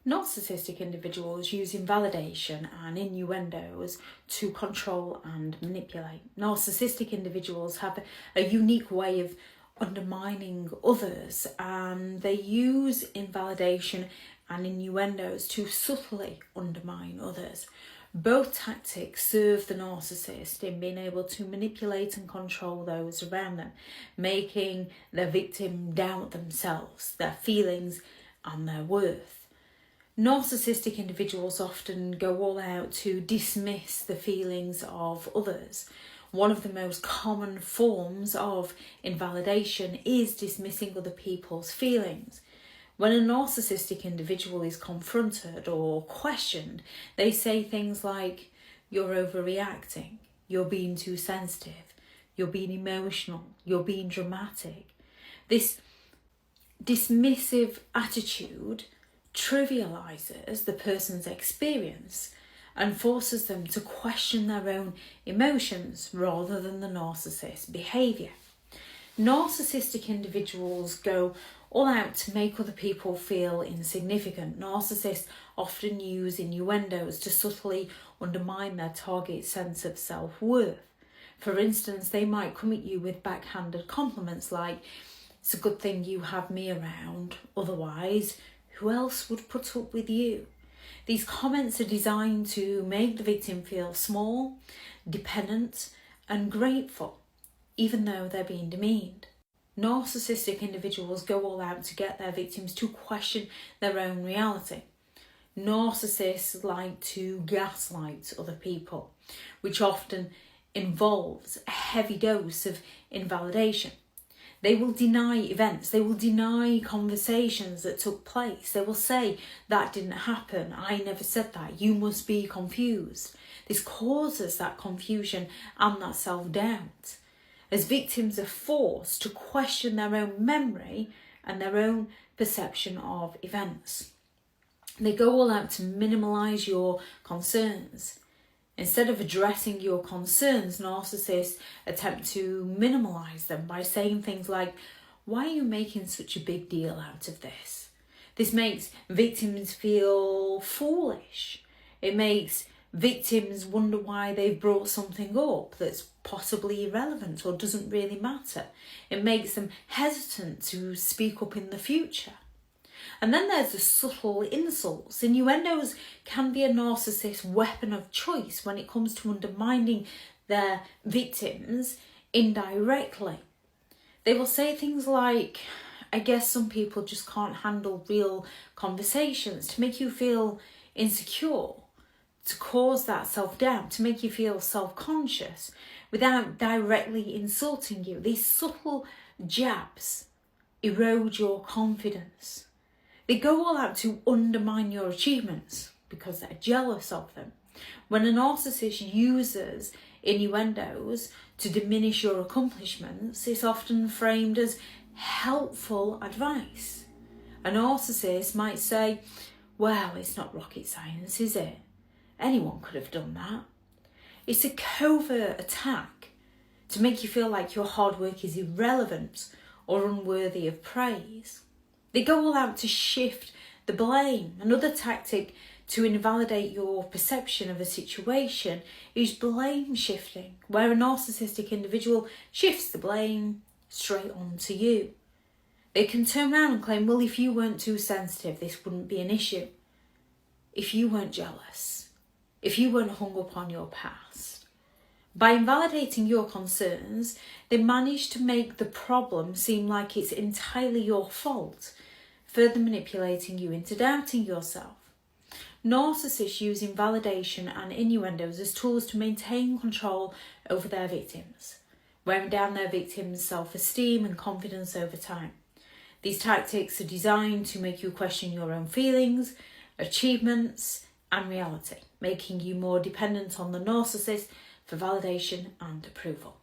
Narcissistic individuals use invalidation and innuendos to control and manipulate. Narcissistic individuals have a unique way of undermining others, and they use invalidation and innuendos to subtly undermine others. Both tactics serve the narcissist in being able to manipulate and control those around them, making their victim doubt themselves, their feelings and their worth. Narcissistic individuals often go all out to dismiss the feelings of others. One of the most common forms of invalidation is dismissing other people's feelings. When a narcissistic individual is confronted or questioned, they say things like, "You're overreacting, you're being too sensitive, you're being emotional, you're being dramatic." This dismissive attitude trivializes the person's experience and forces them to question their own emotions rather than the narcissist's behaviour. Narcissistic individuals go all out to make other people feel insignificant. Narcissists often use innuendos to subtly undermine their target's sense of self-worth. For instance, they might come at you with backhanded compliments like, "It's a good thing you have me around, otherwise who else would put up with you?" These comments are designed to make the victim feel small, dependent, and grateful, even though they're being demeaned. Narcissistic individuals go all out to get their victims to question their own reality. Narcissists like to gaslight other people, which often involves a heavy dose of invalidation. They will deny events, they will deny conversations that took place. They will say, "That didn't happen, I never said that, you must be confused." This causes that confusion and that self-doubt, as victims are forced to question their own memory and their own perception of events. They go all out to minimalise your concerns. Instead of addressing your concerns, narcissists attempt to minimalise them by saying things like, "Why are you making such a big deal out of this?" This makes victims feel foolish. It makes victims wonder why they've brought something up that's possibly irrelevant or doesn't really matter. It makes them hesitant to speak up in the future. And then there's the subtle insults. Innuendos can be a narcissist's weapon of choice when it comes to undermining their victims indirectly. They will say things like, "I guess some people just can't handle real conversations," to make you feel insecure, to cause that self-doubt, to make you feel self-conscious without directly insulting you. These subtle jabs erode your confidence. They go all out to undermine your achievements because they're jealous of them. When a narcissist uses innuendos to diminish your accomplishments, it's often framed as helpful advice. A narcissist might say, "Well, it's not rocket science, is it? Anyone could have done that." It's a covert attack to make you feel like your hard work is irrelevant or unworthy of praise. They go all out to shift the blame. Another tactic to invalidate your perception of a situation is blame shifting, where a narcissistic individual shifts the blame straight on to you. They can turn around and claim, "Well, if you weren't too sensitive, this wouldn't be an issue. If you weren't jealous, if you weren't hung up on your past." By invalidating your concerns, they manage to make the problem seem like it's entirely your fault, further manipulating you into doubting yourself. Narcissists use invalidation and innuendos as tools to maintain control over their victims, wearing down their victims' self-esteem and confidence over time. These tactics are designed to make you question your own feelings, achievements, and reality, making you more dependent on the narcissist for validation and approval.